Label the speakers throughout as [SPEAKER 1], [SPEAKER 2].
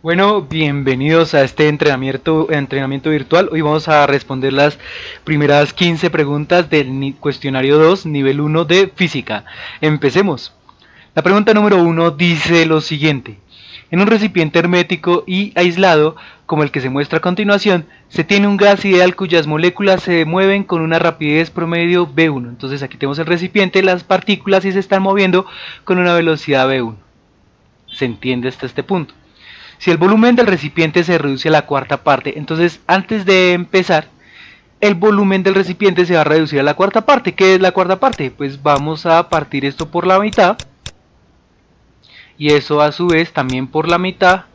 [SPEAKER 1] Bueno, bienvenidos a este entrenamiento virtual. Hoy vamos a responder las primeras 15 preguntas del cuestionario 2, nivel 1 de física. Empecemos. La pregunta número 1 dice lo siguiente. En un recipiente hermético y aislado, como el que se muestra a continuación, se tiene un gas ideal cuyas moléculas se mueven con una rapidez promedio v1. Entonces aquí tenemos el recipiente, las partículas y se están moviendo con una velocidad v1. ¿Se entiende hasta este punto? Si el volumen del recipiente se reduce a la cuarta parte, entonces antes de empezar, el volumen del recipiente se va a reducir a la cuarta parte. ¿Qué es la cuarta parte? Pues vamos a partir esto por la mitad y eso a su vez también por la mitad.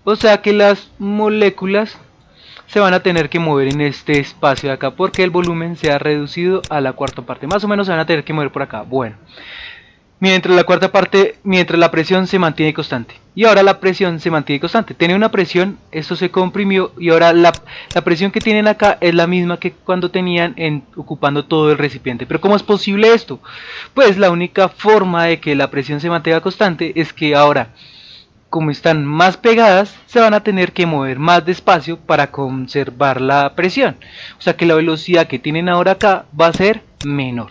[SPEAKER 1] O sea que las moléculas se van a tener que mover en este espacio de acá porque el volumen se ha reducido a la cuarta parte. Más o menos se van a tener que mover por acá. Bueno, mientras la cuarta parte, mientras la presión se mantiene constante. Y ahora la presión se mantiene constante. Tiene una presión, esto se comprimió y ahora la presión que tienen acá es la misma que cuando tenían ocupando todo el recipiente. Pero ¿cómo es posible esto? Pues la única forma de que la presión se mantenga constante es que ahora, como están más pegadas, se van a tener que mover más despacio para conservar la presión. O sea que la velocidad que tienen ahora acá va a ser menor.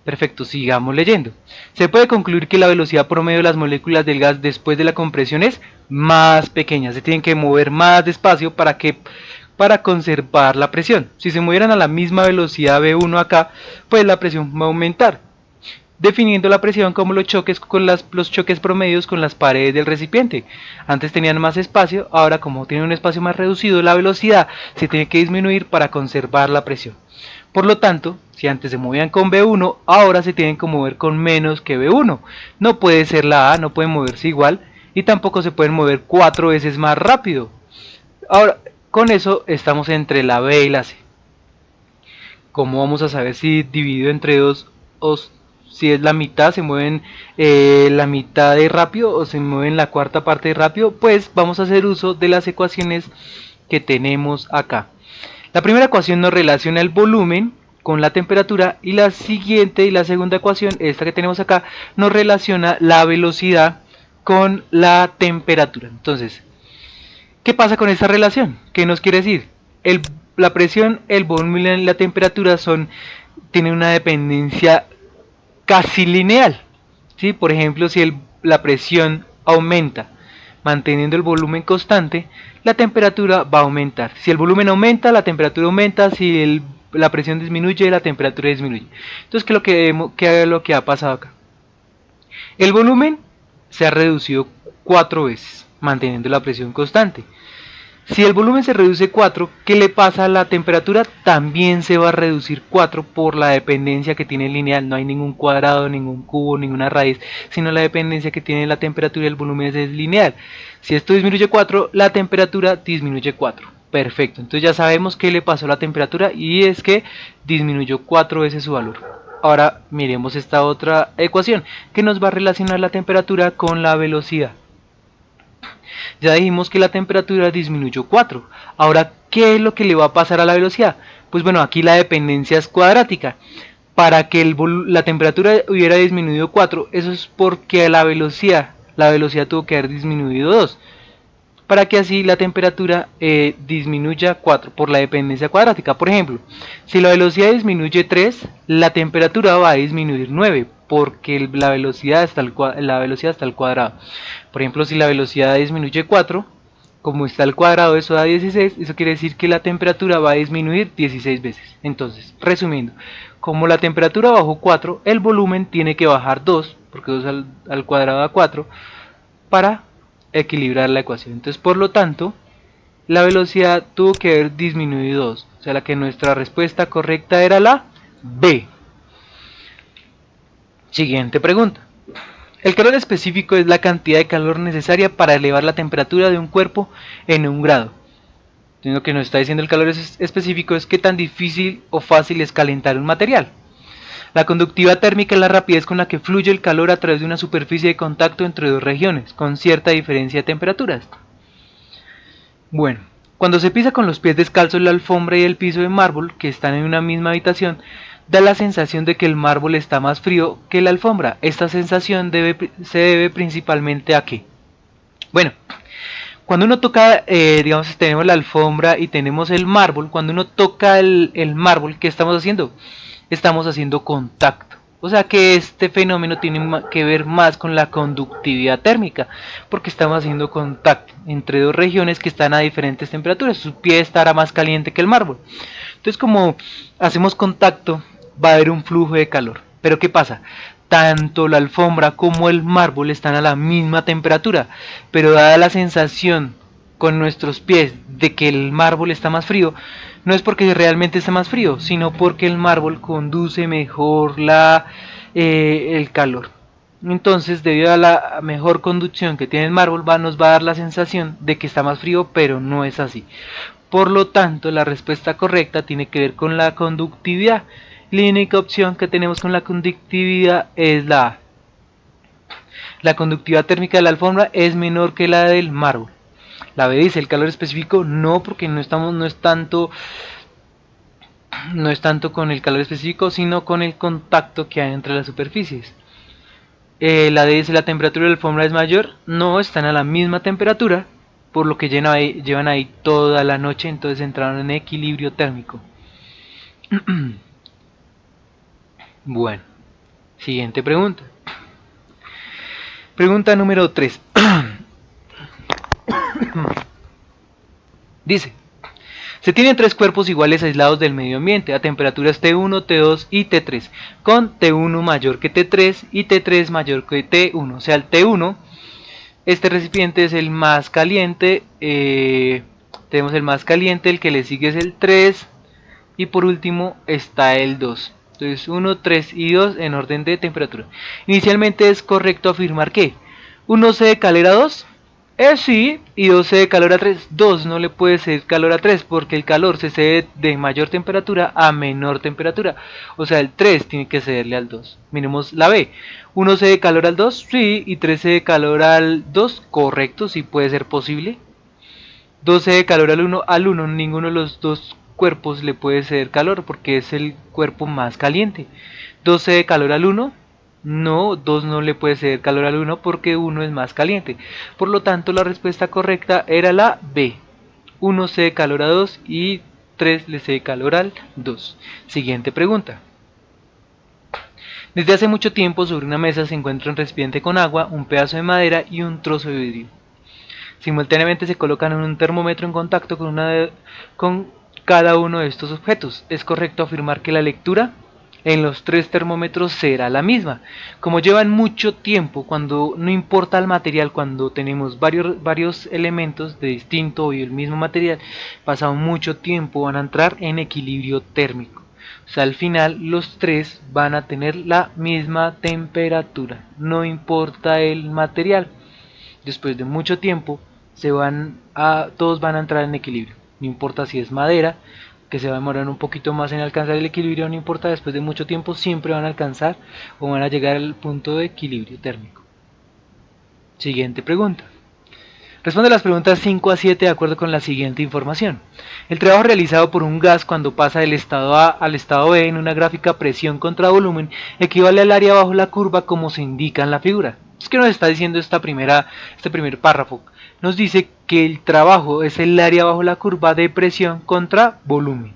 [SPEAKER 1] Perfecto, sigamos leyendo. Se puede concluir que la velocidad promedio de las moléculas del gas después de la compresión es más pequeña. Se tienen que mover más despacio para conservar la presión. Si se movieran a la misma velocidad V1 acá, pues la presión va a aumentar, definiendo la presión como los choques los choques promedios con las paredes del recipiente. Antes tenían más espacio, ahora como tienen un espacio más reducido, la velocidad se tiene que disminuir para conservar la presión. Por lo tanto, si antes se movían con V1, ahora se tienen que mover con menos que V1. No puede ser la A, no pueden moverse igual y tampoco se pueden mover 4 veces más rápido. Ahora, con eso estamos entre la B y la C. ¿Cómo vamos a saber si dividido entre dos o si es la mitad, se mueven la mitad de rápido o se mueven la cuarta parte de rápido? Pues vamos a hacer uso de las ecuaciones que tenemos acá. La primera ecuación nos relaciona el volumen con la temperatura y la siguiente y la segunda ecuación, esta que tenemos acá, nos relaciona la velocidad con la temperatura. Entonces, ¿qué pasa con esta relación? ¿Qué nos quiere decir? La presión, el volumen y la temperatura tienen una dependencia casi lineal. ¿Sí? Por ejemplo, si la presión aumenta manteniendo el volumen constante, la temperatura va a aumentar. Si el volumen aumenta, la temperatura aumenta. Si la presión disminuye, la temperatura disminuye. Entonces, ¿qué es lo que ha pasado acá? El volumen se ha reducido 4 veces, manteniendo la presión constante. Si el volumen se reduce 4, ¿qué le pasa a la temperatura? También se va a reducir 4 por la dependencia que tiene el lineal. No hay ningún cuadrado, ningún cubo, ninguna raíz, sino la dependencia que tiene la temperatura y el volumen es lineal. Si esto disminuye 4, la temperatura disminuye 4. Perfecto, entonces ya sabemos qué le pasó a la temperatura y es que disminuyó 4 veces su valor. Ahora miremos esta otra ecuación que nos va a relacionar la temperatura con la velocidad. Ya dijimos que la temperatura disminuyó 4. Ahora, ¿qué es lo que le va a pasar a la velocidad? Pues bueno, aquí la dependencia es cuadrática. Para que la temperatura hubiera disminuido 4, eso es porque la velocidad tuvo que haber disminuido 2. Para que así la temperatura disminuya 4 por la dependencia cuadrática. Por ejemplo, si la velocidad disminuye 3, la temperatura va a disminuir 9 porque la velocidad está al cuadrado. Por ejemplo, si la velocidad disminuye 4, como está al cuadrado eso da 16, eso quiere decir que la temperatura va a disminuir 16 veces. Entonces, resumiendo, como la temperatura bajó 4, el volumen tiene que bajar 2, porque 2 al cuadrado da 4, para equilibrar la ecuación. Entonces, por lo tanto, la velocidad tuvo que haber disminuido 2. O sea, la que nuestra respuesta correcta era la B. Siguiente pregunta. El calor específico es la cantidad de calor necesaria para elevar la temperatura de un cuerpo en 1 grado. Lo que nos está diciendo el calor específico es qué tan difícil o fácil es calentar un material. La conductividad térmica es la rapidez con la que fluye el calor a través de una superficie de contacto entre dos regiones, con cierta diferencia de temperaturas. Bueno, cuando se pisa con los pies descalzos la alfombra y el piso de mármol, que están en una misma habitación, da la sensación de que el mármol está más frío que la alfombra. Esta sensación se debe principalmente a qué. Bueno, Cuando uno toca, digamos, tenemos la alfombra y tenemos el mármol, cuando uno toca el mármol, ¿qué estamos haciendo? Estamos haciendo contacto. O sea que este fenómeno tiene que ver más con la conductividad térmica, porque estamos haciendo contacto entre dos regiones que están a diferentes temperaturas. Su pie estará más caliente que el mármol. Entonces, como hacemos contacto, va a haber un flujo de calor. Pero ¿qué pasa? Tanto la alfombra como el mármol están a la misma temperatura, pero dada la sensación con nuestros pies de que el mármol está más frío, no es porque realmente está más frío, sino porque el mármol conduce mejor el calor. Entonces, debido a la mejor conducción que tiene el mármol, nos va a dar la sensación de que está más frío, pero no es así. Por lo tanto, la respuesta correcta tiene que ver con la conductividad. La única opción que tenemos con la conductividad es la A. La conductividad térmica de la alfombra es menor que la del mármol. La B dice el calor específico, no, porque no es tanto con el calor específico, sino con el contacto que hay entre las superficies. La D dice la temperatura de la alfombra es mayor, no, están a la misma temperatura, por lo que llevan ahí toda la noche, entonces entraron en equilibrio térmico. Bueno, siguiente pregunta. Pregunta número 3. Dice, se tienen tres cuerpos iguales aislados del medio ambiente a temperaturas T1, T2 y T3, con T1 mayor que T3 y T3 mayor que T1. O sea, el T1, este recipiente es el más caliente, tenemos el más caliente, el que le sigue es el 3 y por último está el 2. Entonces 1, 3 y 2 en orden de temperatura. Inicialmente es correcto afirmar que 1 se de calor a 2. Sí, y 2 se de calor a 3. 2 no le puede ser calor a 3 porque el calor se cede de mayor temperatura a menor temperatura. O sea, el 3 tiene que cederle al 2. Miremos la B. 1 se de calor al 2, sí, y 3 se de calor al 2, correcto, sí puede ser posible. 2 se de calor al 1, ninguno de los dos cuerpos le puede ceder calor porque es el cuerpo más caliente. 2 se de calor al 1, no, 2 no le puede ceder calor al 1 porque 1 es más caliente. Por lo tanto, la respuesta correcta era la B. 1 cede calor a 2 y 3 le cede calor al 2. Siguiente pregunta. Desde hace mucho tiempo sobre una mesa se encuentra un recipiente con agua, un pedazo de madera y un trozo de vidrio. Simultáneamente se colocan un termómetro en contacto con cada uno de estos objetos. Es correcto afirmar que la lectura en los tres termómetros será la misma. Como llevan mucho tiempo, cuando no importa el material, cuando tenemos varios elementos de distinto y el mismo material, pasado mucho tiempo van a entrar en equilibrio térmico. O sea, al final los tres van a tener la misma temperatura, no importa el material. Después de mucho tiempo todos van a entrar en equilibrio. No importa si es madera, que se va a demorar un poquito más en alcanzar el equilibrio, no importa, después de mucho tiempo siempre van a alcanzar o van a llegar al punto de equilibrio térmico. Siguiente pregunta. Responde las preguntas 5 a 7 de acuerdo con la siguiente información. El trabajo realizado por un gas cuando pasa del estado A al estado B en una gráfica presión contra volumen equivale al área bajo la curva como se indica en la figura. Es que nos está diciendo este primer párrafo. Nos dice que el trabajo es el área bajo la curva de presión contra volumen.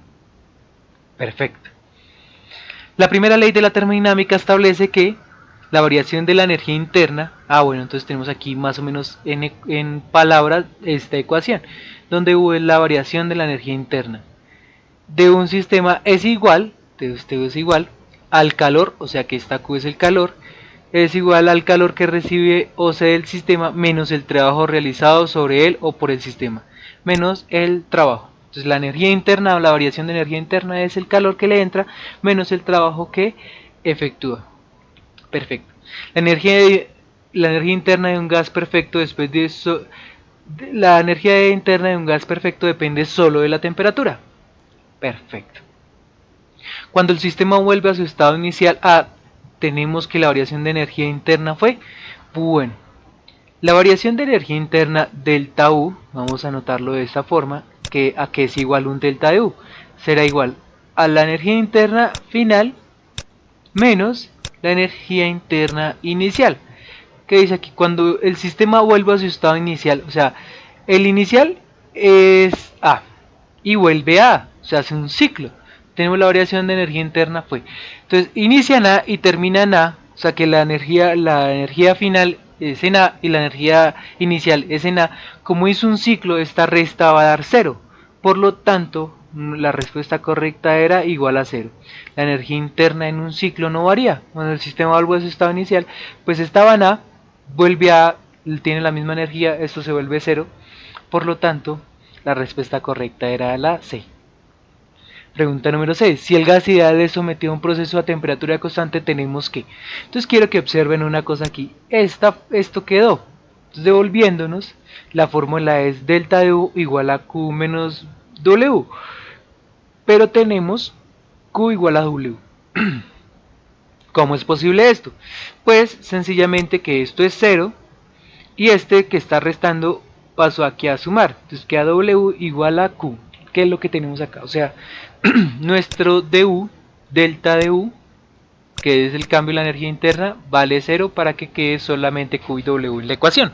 [SPEAKER 1] Perfecto. La primera ley de la termodinámica establece que la variación de la energía interna, bueno, entonces tenemos aquí más o menos en palabras esta ecuación, donde U es la variación de la energía interna de un sistema es igual al calor, o sea que esta Q es el calor, es igual al calor que recibe o cede el sistema menos el trabajo realizado sobre él o por el sistema, menos el trabajo. Entonces la energía interna o la variación de energía interna es el calor que le entra menos el trabajo que efectúa. Perfecto. La energía interna de un gas perfecto después de eso, la energía interna de un gas perfecto depende solo de la temperatura. Perfecto. Cuando el sistema vuelve a su estado inicial, tenemos que la variación de energía interna fue, bueno, la variación de energía interna delta U, vamos a anotarlo de esta forma, que es igual un delta de U, será igual a la energía interna final menos la energía interna inicial. ¿Qué dice aquí? Cuando el sistema vuelve a su estado inicial, o sea, El inicial es A y vuelve a A, o sea, hace un ciclo. Tenemos la variación de energía interna fue. Entonces, inicia en A y termina en A, o sea que la energía final es en A y la energía inicial es en A. Como hizo un ciclo, esta resta va a dar cero. Por lo tanto, la respuesta correcta era igual a cero. La energía interna en un ciclo no varía. Cuando el sistema vuelve a su estado inicial, pues estaba en A, vuelve a A, tiene la misma energía, esto se vuelve cero. Por lo tanto, la respuesta correcta era la C. Pregunta número 6. Si el gas ideal es sometido a un proceso a temperatura constante, tenemos que. Entonces quiero que observen una cosa aquí. Esto quedó. Entonces, devolviéndonos, la fórmula es delta de U igual a Q menos W. Pero tenemos Q igual a W. ¿Cómo es posible esto? Pues sencillamente que esto es 0 y este que está restando pasó aquí a sumar. Entonces queda W igual a Q, que es lo que tenemos acá. O sea, nuestro du, delta du, que es el cambio de la energía interna, vale 0 para que quede solamente Q y W en la ecuación.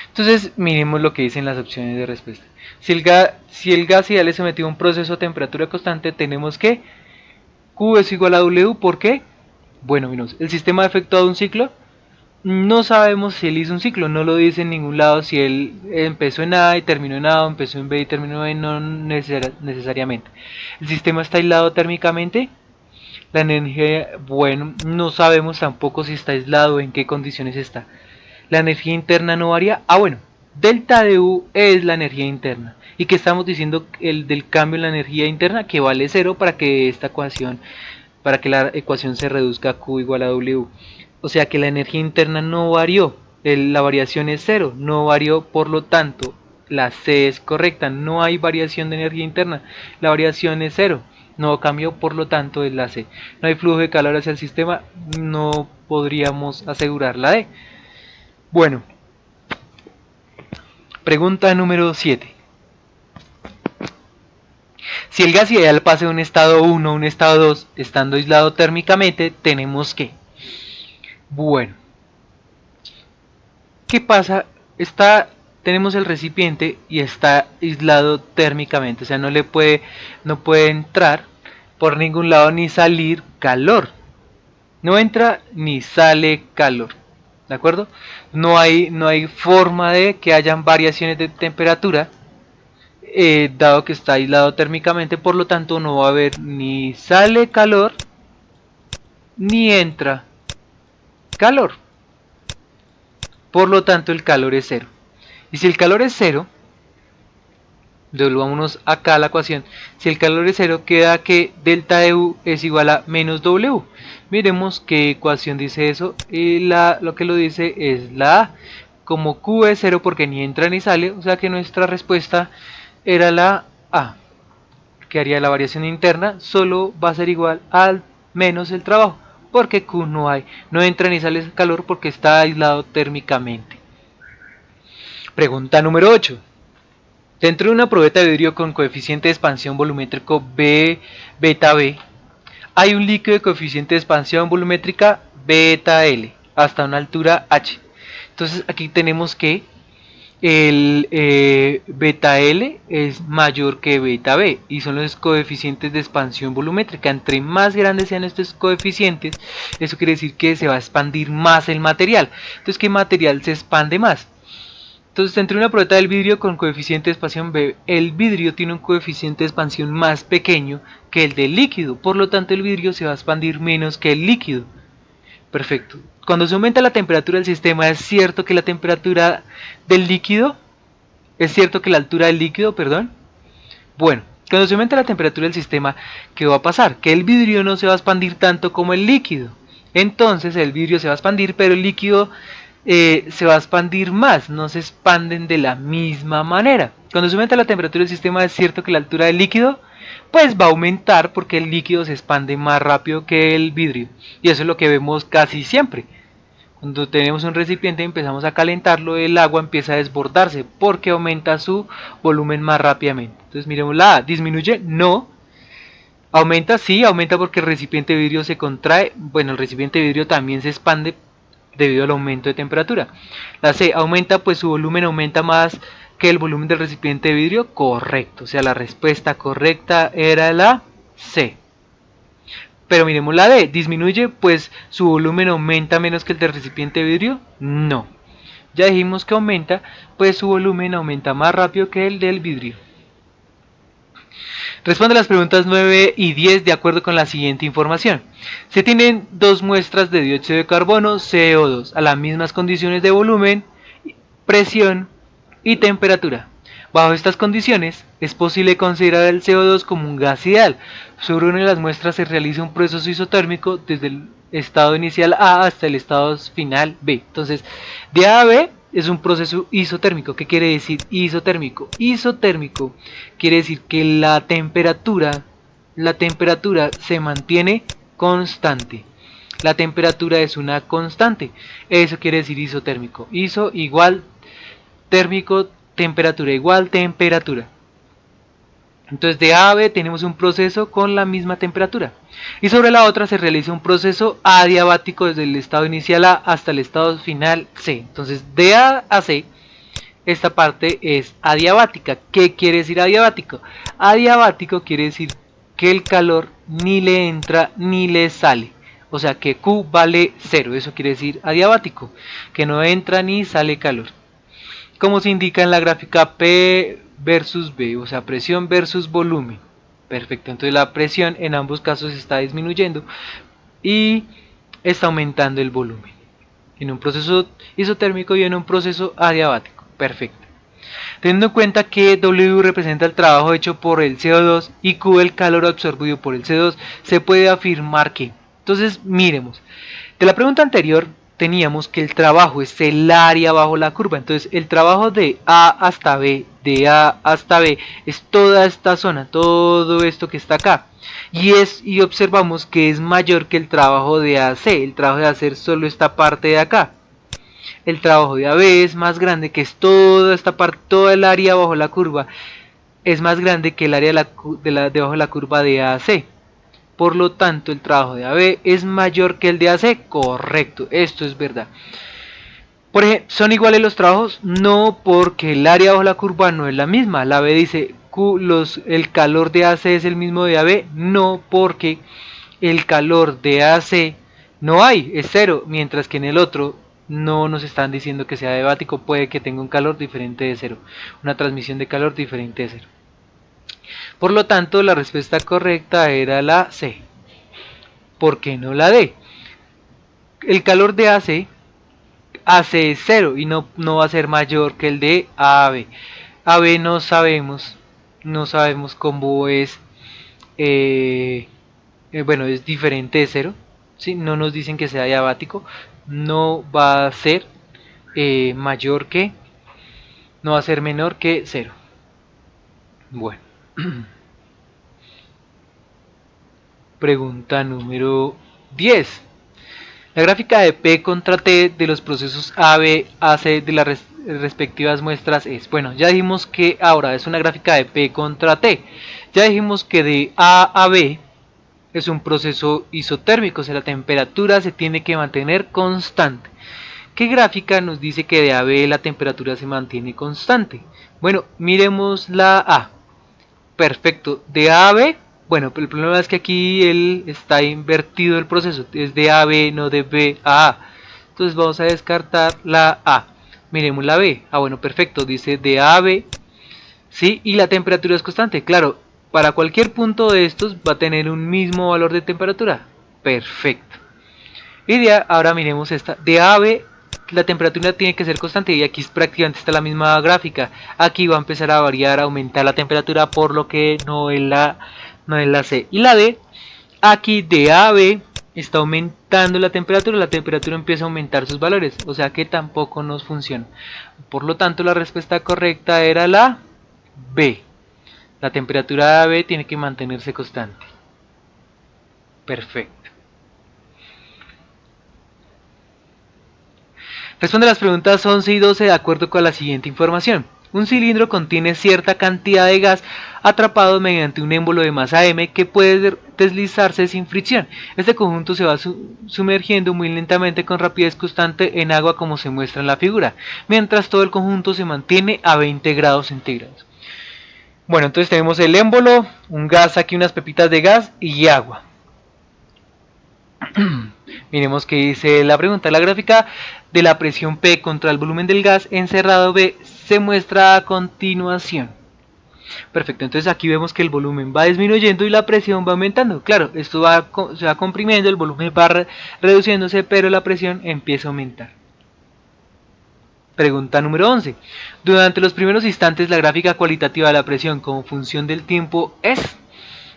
[SPEAKER 1] Entonces miremos lo que dicen las opciones de respuesta. Si el gas ideal es sometido a un proceso a temperatura constante, tenemos que Q es igual a W. ¿Por qué? Bueno, miremos, el sistema ha efectuado un ciclo. No sabemos si él hizo un ciclo, no lo dice en ningún lado si él empezó en A y terminó en A, o empezó en B y terminó en no necesariamente. El sistema está aislado térmicamente. La energía, bueno, no sabemos tampoco si está aislado, en qué condiciones está. La energía interna no varía. Bueno, delta de U es la energía interna. ¿Y qué estamos diciendo el del cambio en la energía interna? Que vale 0 para que la ecuación se reduzca a Q igual a W. O sea que la energía interna no varió, la variación es 0, no varió, por lo tanto la C es correcta, no hay variación de energía interna, la variación es 0, no cambió, por lo tanto es la C. No hay flujo de calor hacia el sistema, no podríamos asegurar la D. Bueno, pregunta número 7. Si el gas ideal pasa de un estado 1 a un estado 2, estando aislado térmicamente, tenemos que... Bueno, ¿qué pasa? Tenemos el recipiente y está aislado térmicamente, o sea, no puede entrar por ningún lado ni salir calor. No entra ni sale calor, ¿de acuerdo? No hay forma de que hayan variaciones de temperatura, dado que está aislado térmicamente, por lo tanto no va a haber ni sale calor ni entra calor. Por lo tanto el calor es cero. Y si el calor es cero, devolvámonos acá a la ecuación. Si el calor es cero, queda que delta de U es igual a menos W. Miremos qué ecuación dice eso. Y lo que lo dice es la A. Como Q es cero porque ni entra ni sale, o sea que nuestra respuesta era la A. Que haría la variación interna, solo va a ser igual al menos el trabajo. Porque Q no entra ni sale calor porque está aislado térmicamente. Pregunta número 8. Dentro de una probeta de vidrio con coeficiente de expansión volumétrico beta B, hay un líquido de coeficiente de expansión volumétrica beta L hasta una altura H. Entonces aquí tenemos que el beta L es mayor que beta B y son los coeficientes de expansión volumétrica. Entre más grandes sean estos coeficientes, eso quiere decir que se va a expandir más el material. Entonces, ¿qué material se expande más? Entonces, entre una probeta del vidrio con coeficiente de expansión B, el vidrio tiene un coeficiente de expansión más pequeño que el del líquido, por lo tanto el vidrio se va a expandir menos que el líquido. Perfecto. Cuando se aumenta la temperatura del sistema, ¿es cierto que la temperatura del líquido? ¿Es cierto que la altura del líquido, perdón? Bueno, cuando se aumenta la temperatura del sistema, ¿qué va a pasar? Que el vidrio no se va a expandir tanto como el líquido. Entonces el vidrio se va a expandir, pero el líquido se va a expandir más, no se expanden de la misma manera. Cuando se aumenta la temperatura del sistema, es cierto que la altura del líquido pues va a aumentar porque el líquido se expande más rápido que el vidrio. Y eso es lo que vemos casi siempre. Cuando tenemos un recipiente y empezamos a calentarlo, el agua empieza a desbordarse porque aumenta su volumen más rápidamente. Entonces miremos la A, ¿disminuye? No. ¿Aumenta? Sí, aumenta porque el recipiente de vidrio se contrae. Bueno, el recipiente de vidrio también se expande, debido al aumento de temperatura. La C, aumenta, pues su volumen aumenta más que el volumen del recipiente de vidrio. Correcto, o sea, la respuesta correcta era la C. Pero miremos la D, disminuye, pues su volumen aumenta menos que el del recipiente de vidrio. No, ya dijimos que aumenta, pues su volumen aumenta más rápido que el del vidrio. Responde las preguntas 9 y 10 de acuerdo con la siguiente información. Se tienen dos muestras de dióxido de carbono, CO2, a las mismas condiciones de volumen, presión y temperatura. Bajo estas condiciones, es posible considerar el CO2 como un gas ideal. Sobre una de las muestras se realiza un proceso isotérmico desde el estado inicial A hasta el estado final B. Entonces, de A a B es un proceso isotérmico. ¿Qué quiere decir isotérmico? Isotérmico quiere decir que la temperatura se mantiene constante. La temperatura es una constante. Eso quiere decir isotérmico. Iso igual térmico, temperatura igual temperatura. Entonces de A a B tenemos un proceso con la misma temperatura. Y sobre la otra se realiza un proceso adiabático desde el estado inicial A hasta el estado final C. Entonces de A a C, esta parte es adiabática. ¿Qué quiere decir adiabático? Adiabático quiere decir que el calor ni le entra ni le sale. O sea que Q vale 0. Eso quiere decir adiabático. Que no entra ni sale calor. Como se indica en la gráfica P versus B, o sea, presión versus volumen. Perfecto, entonces la presión en ambos casos está disminuyendo y está aumentando el volumen. En un proceso isotérmico y en un proceso adiabático. Perfecto. Teniendo en cuenta que W representa el trabajo hecho por el CO2 y Q el calor absorbido por el CO2, se puede afirmar que. Entonces, miremos. De la pregunta anterior teníamos que el trabajo es el área bajo la curva. Entonces, el trabajo de A hasta B, de A hasta B, es toda esta zona, todo esto que está acá. Y observamos que es mayor que el trabajo de AC. El trabajo de hacer solo esta parte de acá. El trabajo de AB es más grande, que es toda esta parte, toda el área bajo la curva, es más grande que el área debajo de la curva de AC. Por lo tanto, el trabajo de AB es mayor que el de AC. Correcto, esto es verdad. Por ejemplo, ¿son iguales los trabajos? No, porque el área bajo la curva no es la misma. La B dice, el calor de AC es el mismo de AB. No, porque el calor de AC no hay, es cero. Mientras que en el otro no nos están diciendo que sea adiabático, puede que tenga un calor diferente de cero. Una transmisión de calor diferente de cero. Por lo tanto, la respuesta correcta era la C. ¿Por qué no la D? El calor de AC es 0 y no va a ser mayor que el de AB. AB no sabemos cómo es, bueno, es diferente de 0, ¿sí? No nos dicen que sea diabático, no va a ser mayor que, no va a ser menor que 0. Bueno. Pregunta número 10. La gráfica de P contra T de los procesos A, B, AC de las respectivas muestras es, bueno, ya dijimos que ahora es una gráfica de P contra T. Ya dijimos que de A a B es un proceso isotérmico, o sea, la temperatura se tiene que mantener constante. ¿Qué gráfica nos dice que de A a B la temperatura se mantiene constante? Bueno, miremos la A. Perfecto, de A a B. Bueno, pero el problema es que aquí está invertido el proceso, es de A a B, no de B a A. Entonces vamos a descartar la A. Miremos la B. Ah, bueno, perfecto, dice de A a B, ¿sí? Y la temperatura es constante. Claro, para cualquier punto de estos va a tener un mismo valor de temperatura. Perfecto. Y ahora miremos esta. De A a B la temperatura tiene que ser constante y aquí prácticamente está la misma gráfica. Aquí va a empezar a variar, a aumentar la temperatura, por lo que no es la C. Y la D, aquí de A a B está aumentando la temperatura empieza a aumentar sus valores, o sea que tampoco nos funciona. Por lo tanto, la respuesta correcta era la B. La temperatura de A a B tiene que mantenerse constante. Perfecto. Responde las preguntas 11 y 12 de acuerdo con la siguiente información. Un cilindro contiene cierta cantidad de gas atrapado mediante un émbolo de masa m que puede deslizarse sin fricción. Este conjunto se va sumergiendo muy lentamente con rapidez constante en agua como se muestra en la figura, mientras todo el conjunto se mantiene a 20 grados centígrados. Bueno, entonces tenemos el émbolo, un gas aquí, unas pepitas de gas y agua. Miremos qué dice la pregunta. La gráfica de la presión P contra el volumen del gas encerrado B se muestra a continuación. Perfecto, entonces aquí vemos que el volumen va disminuyendo y la presión va aumentando. Claro, esto se va comprimiendo, el volumen va reduciéndose, pero la presión empieza a aumentar. Pregunta número 11. Durante los primeros instantes la gráfica cualitativa de la presión como función del tiempo es...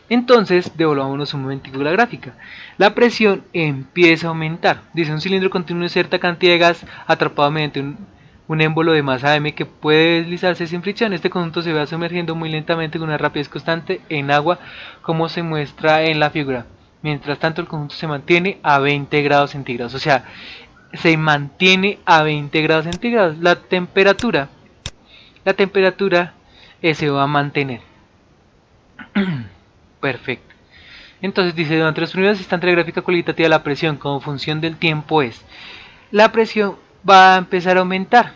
[SPEAKER 1] Entonces, devolvámonos un momentico la gráfica. La presión empieza a aumentar. Dice, un cilindro contiene una cierta cantidad de gas atrapado mediante un émbolo de masa m que puede deslizarse sin fricción. Este conjunto se va sumergiendo muy lentamente con una rapidez constante en agua, como se muestra en la figura. Mientras tanto, el conjunto se mantiene a 20 grados centígrados. O sea, se mantiene a 20 grados centígrados. La temperatura se va a mantener. Perfecto. Entonces dice, durante los primeros instantes de la gráfica cualitativa la presión como función del tiempo es, la presión va a empezar a aumentar,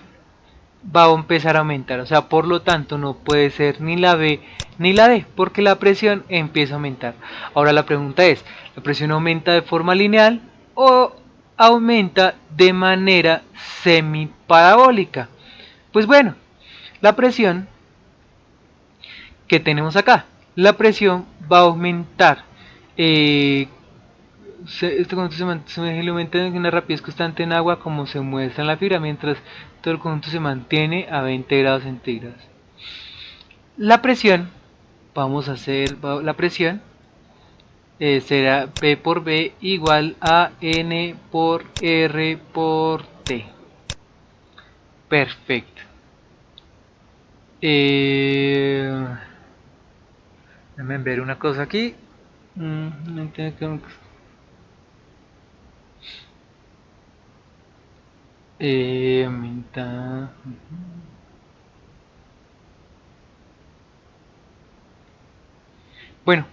[SPEAKER 1] o sea, por lo tanto no puede ser ni la B ni la D, porque la presión empieza a aumentar. Ahora la pregunta es, ¿la presión aumenta de forma lineal o aumenta de manera semiparabólica? Pues bueno, la presión que tenemos acá, la presión va a aumentar. Este conjunto se aumenta en una rapidez constante en agua como se muestra en la fibra, mientras todo el conjunto se mantiene a 20 grados centígrados. La presión, vamos a hacer la presión, será P por B igual a N por R por T. Perfecto. Déjenme ver una cosa aquí. Bueno,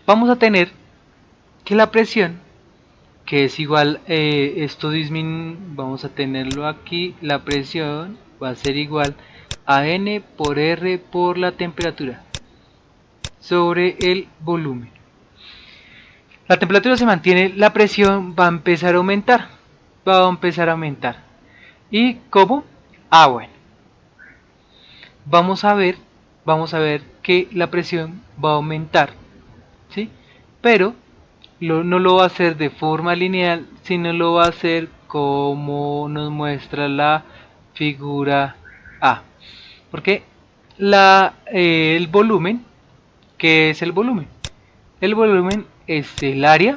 [SPEAKER 1] vamos a tener que la presión, que es igual, vamos a tenerlo aquí, la presión va a ser igual a N por R por la temperatura sobre el volumen. La temperatura se mantiene, la presión va a empezar a aumentar, ¿Y cómo? Ah, bueno. Vamos a ver que la presión va a aumentar, ¿sí? Pero no lo va a hacer de forma lineal, sino lo va a hacer como nos muestra la figura A. Porque el volumen, ¿qué es el volumen? El volumen es el área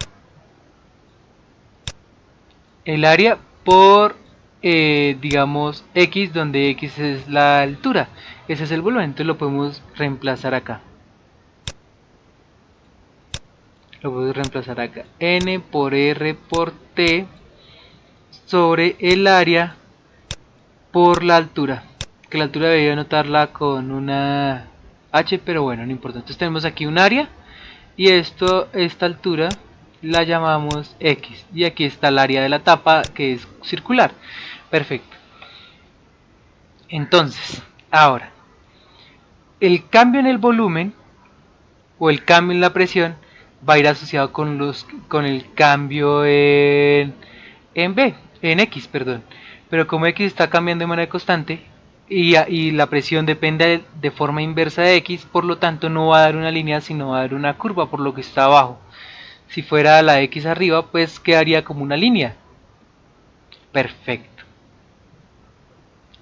[SPEAKER 1] por, digamos, X, donde X es la altura. Ese es el volumen, entonces lo podemos reemplazar acá. N por R por T sobre el área por la altura. Que la altura debería anotarla con una H, pero bueno, no importa. Entonces tenemos aquí un área y esta altura la llamamos X. Y aquí está el área de la tapa, que es circular. Perfecto. Entonces, ahora, el cambio en el volumen o el cambio en la presión va a ir asociado con el cambio en X, perdón. Pero como X está cambiando de manera constante y la presión depende de forma inversa de X, por lo tanto no va a dar una línea, sino va a dar una curva por lo que está abajo. Si fuera la X arriba, pues quedaría como una línea. Perfecto.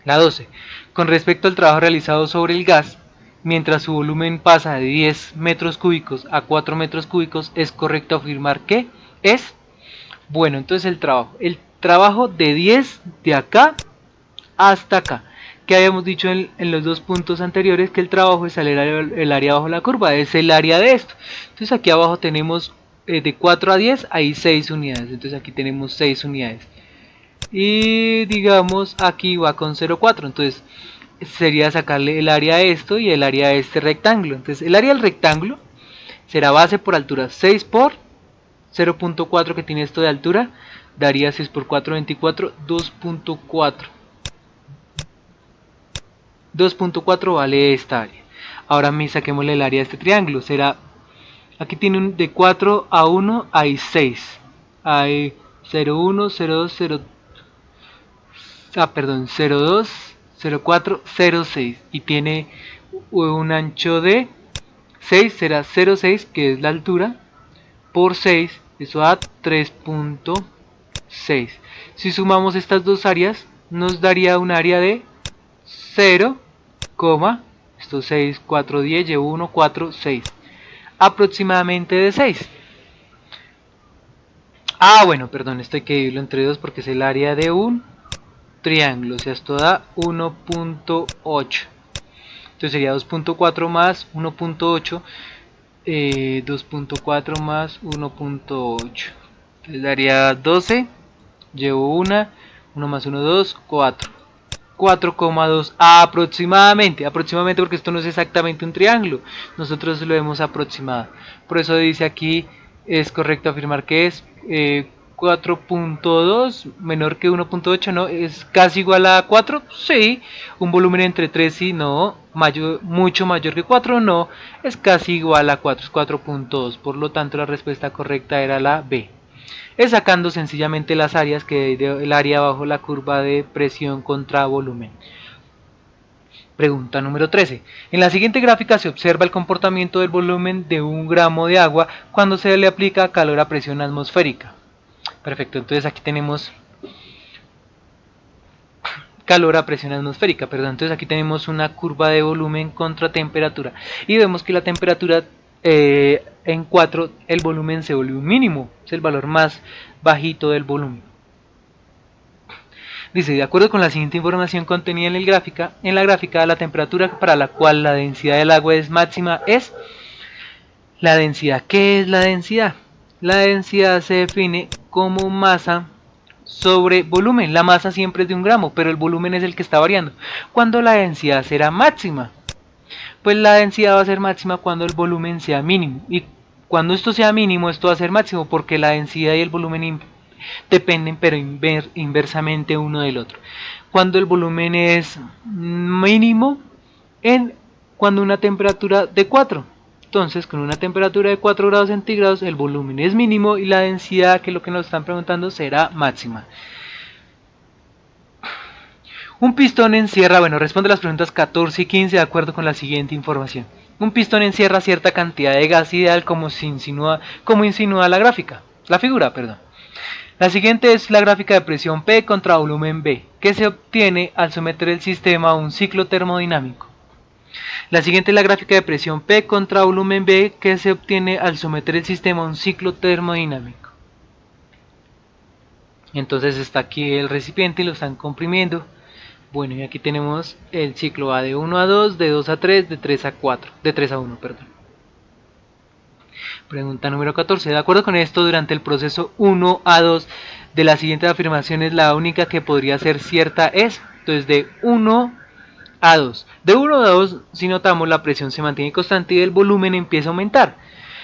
[SPEAKER 1] La 12. Con respecto al trabajo realizado sobre el gas, mientras su volumen pasa de 10 metros cúbicos a 4 metros cúbicos, ¿es correcto afirmar que es? Bueno, entonces el trabajo de 10 de acá hasta acá, que habíamos dicho en los dos puntos anteriores, que el trabajo es el área bajo la curva, es el área de esto. Entonces aquí abajo tenemos de 4 a 10, hay 6 unidades, entonces aquí tenemos 6 unidades. Y digamos aquí va con 0,4, entonces sería sacarle el área a esto y el área a este rectángulo. Entonces el área del rectángulo será base por altura 6 por 0.4 que tiene esto de altura, daría 6 por 4, 24, 2.4. 2.4 vale esta área. Ahora saquémosle el área de este triángulo. Será, aquí tiene de 4 a 1 hay 6. Hay 0, 1, 0, 2, 0, perdón, 0, 2, 0, 4, 0, 6. Y tiene un ancho de 6, será 0,6 que es la altura, por 6, eso da 3.6. Si sumamos estas dos áreas, nos daría un área de 0, esto 6, 4, 10, llevo 1, 4, 6. Aproximadamente de 6. Bueno, perdón, esto hay que dividirlo entre 2 porque es el área de un triángulo. O sea, esto da 1.8. Entonces sería 2.4 más 1.8. 2.4 más 1.8. Entonces daría 12. Llevo 1 más 1, 2, 4. 4,2 aproximadamente porque esto no es exactamente un triángulo, nosotros lo hemos aproximado, por eso dice aquí es correcto afirmar que es 4.2 menor que 1.8, no, es casi igual a 4, sí, un volumen entre 3 y no, mucho mayor que 4, no, es casi igual a 4, es 4.2, por lo tanto la respuesta correcta era la B. Es sacando sencillamente las áreas que el área bajo la curva de presión contra volumen. Pregunta número 13. En la siguiente gráfica se observa el comportamiento del volumen de 1 gramo de agua cuando se le aplica calor a presión atmosférica. Perfecto, entonces aquí tenemos calor a presión atmosférica, perdón. Entonces aquí tenemos una curva de volumen contra temperatura y vemos que la temperatura en 4 el volumen se vuelve un mínimo, es el valor más bajito del volumen. Dice, de acuerdo con la siguiente información contenida en la gráfica, la temperatura para la cual la densidad del agua es máxima es la densidad. ¿Qué es la densidad? La densidad se define como masa sobre volumen. La masa siempre es de 1 gramo, pero el volumen es el que está variando. ¿Cuándo la densidad será máxima? Pues la densidad va a ser máxima cuando el volumen sea mínimo. Y cuando esto sea mínimo, esto va a ser máximo, porque la densidad y el volumen dependen, pero inversamente uno del otro. Cuando el volumen es mínimo, cuando una temperatura de 4. Entonces, con una temperatura de 4 grados centígrados, el volumen es mínimo y la densidad, que es lo que nos están preguntando, será máxima. Un pistón encierra, responde las preguntas 14 y 15 de acuerdo con la siguiente información. Un pistón encierra cierta cantidad de gas ideal como insinúa la figura, perdón. La siguiente es la gráfica de presión P contra volumen B, que se obtiene al someter el sistema a un ciclo termodinámico. La siguiente es la gráfica de presión P contra volumen B, que se obtiene al someter el sistema a un ciclo termodinámico. Entonces está aquí el recipiente y lo están comprimiendo. Bueno, y aquí tenemos el ciclo A de 1 a 2, de 2 a 3, de 3 a 4, de 3 a 1, perdón. Pregunta número 14. De acuerdo con esto, durante el proceso 1 a 2 de las siguientes afirmaciones, la única que podría ser cierta es, entonces de 1 a 2. De 1 a 2, si notamos, la presión se mantiene constante y el volumen empieza a aumentar.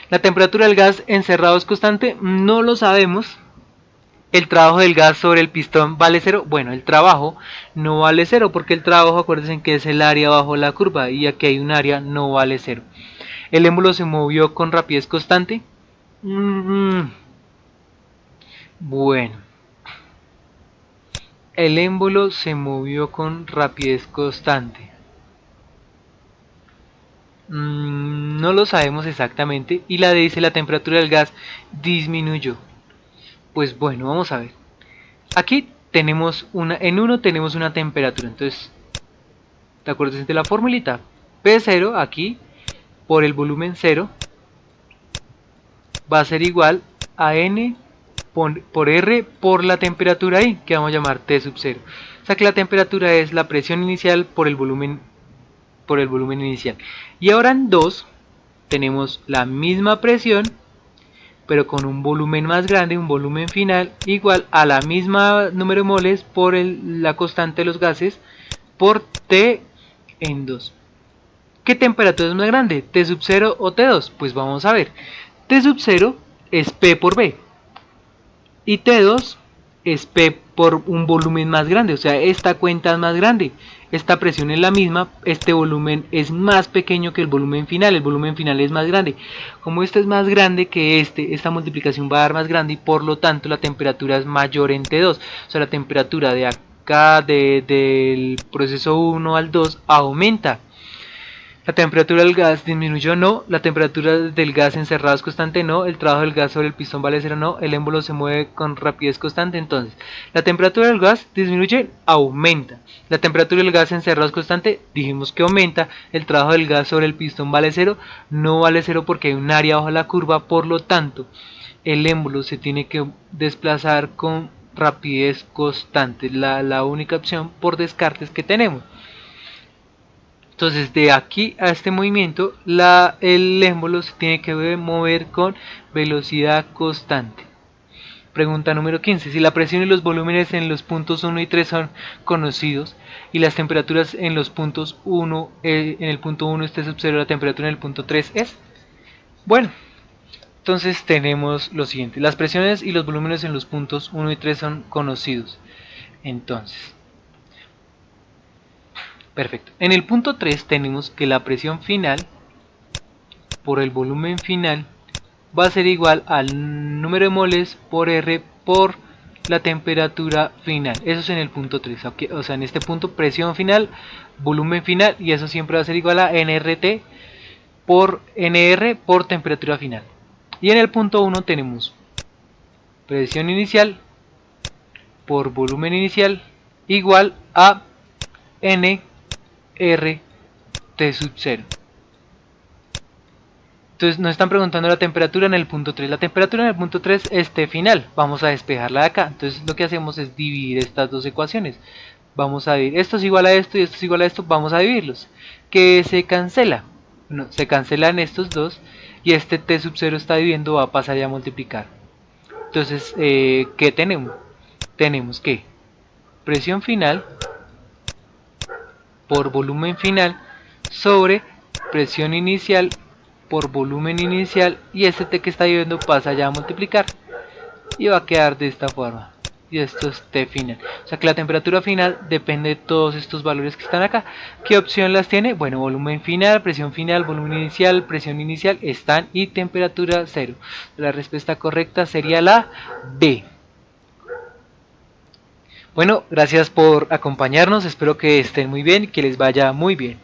[SPEAKER 1] La temperatura del gas encerrado es constante, no lo sabemos. El trabajo del gas sobre el pistón vale 0. Bueno, el trabajo no vale 0 porque el trabajo, acuérdense que es el área bajo la curva y aquí hay un área, no vale 0. El émbolo se movió con rapidez constante. Bueno, el émbolo se movió con rapidez constante. No lo sabemos exactamente. Y la D dice la temperatura del gas disminuyó. Pues bueno, vamos a ver. Aquí tenemos en 1 tenemos una temperatura. Entonces, ¿te acuerdas de la formulita? P0 aquí por el volumen 0 va a ser igual a N por R por la temperatura I, que vamos a llamar T sub 0. O sea que la temperatura es la presión inicial por el volumen inicial. Y ahora en 2 tenemos la misma presión, pero con un volumen más grande, un volumen final igual a la misma número de moles por la constante de los gases por T en 2. ¿Qué temperatura es más grande? ¿T sub 0 o T2? Pues vamos a ver. T sub 0 es P por B. Y T2 es P por un volumen más grande. O sea, esta cuenta es más grande. Esta presión es la misma. Este volumen es más pequeño que el volumen final. El volumen final es más grande. Como este es más grande que esta multiplicación va a dar más grande. Y por lo tanto la temperatura es mayor en T2. O sea, la temperatura de acá, del proceso 1 al 2, aumenta. La temperatura del gas disminuyó, no. La temperatura del gas encerrado es constante, no. El trabajo del gas sobre el pistón vale 0, no. El émbolo se mueve con rapidez constante. Entonces, la temperatura del gas disminuye, aumenta. La temperatura del gas encerrado es constante, dijimos que aumenta. El trabajo del gas sobre el pistón vale 0, no vale 0 porque hay un área bajo la curva. Por lo tanto, el émbolo se tiene que desplazar con rapidez constante. La única opción por descartes que tenemos. Entonces de aquí a este movimiento el émbolo se tiene que mover con velocidad constante. Pregunta número 15. Si la presión y los volúmenes en los puntos 1 y 3 son conocidos y las temperaturas en los puntos 1, en el punto 1 esté sub 0, la temperatura en el punto 3 es... Bueno, entonces tenemos lo siguiente. Las presiones y los volúmenes en los puntos 1 y 3 son conocidos. Entonces... Perfecto. En el punto 3 tenemos que la presión final por el volumen final va a ser igual al número de moles por R por la temperatura final. Eso es en el punto 3. Okay. O sea, en este punto presión final, volumen final, y eso siempre va a ser igual a NRT por NR por temperatura final. Y en el punto 1 tenemos presión inicial por volumen inicial igual a NRT sub 0. Entonces nos están preguntando la temperatura en el punto 3. La temperatura en el punto 3 es T final. Vamos a despejarla de acá. Entonces lo que hacemos es dividir estas dos ecuaciones. Vamos a dividir. Esto es igual a esto y esto es igual a esto. Vamos a dividirlos. ¿Qué se cancela? No, se cancelan estos dos. Y este T sub 0 está dividiendo, va a pasar ya a multiplicar. Entonces, ¿qué tenemos? Tenemos que presión final por volumen final sobre presión inicial por volumen inicial, y este T que está viendo pasa ya a multiplicar y va a quedar de esta forma, y esto es T final. O sea que la temperatura final depende de todos estos valores que están acá. ¿Qué opción las tiene? Bueno, volumen final, presión final, volumen inicial, presión inicial están, y temperatura 0. La respuesta correcta sería la B. Bueno, gracias por acompañarnos, espero que estén muy bien y que les vaya muy bien.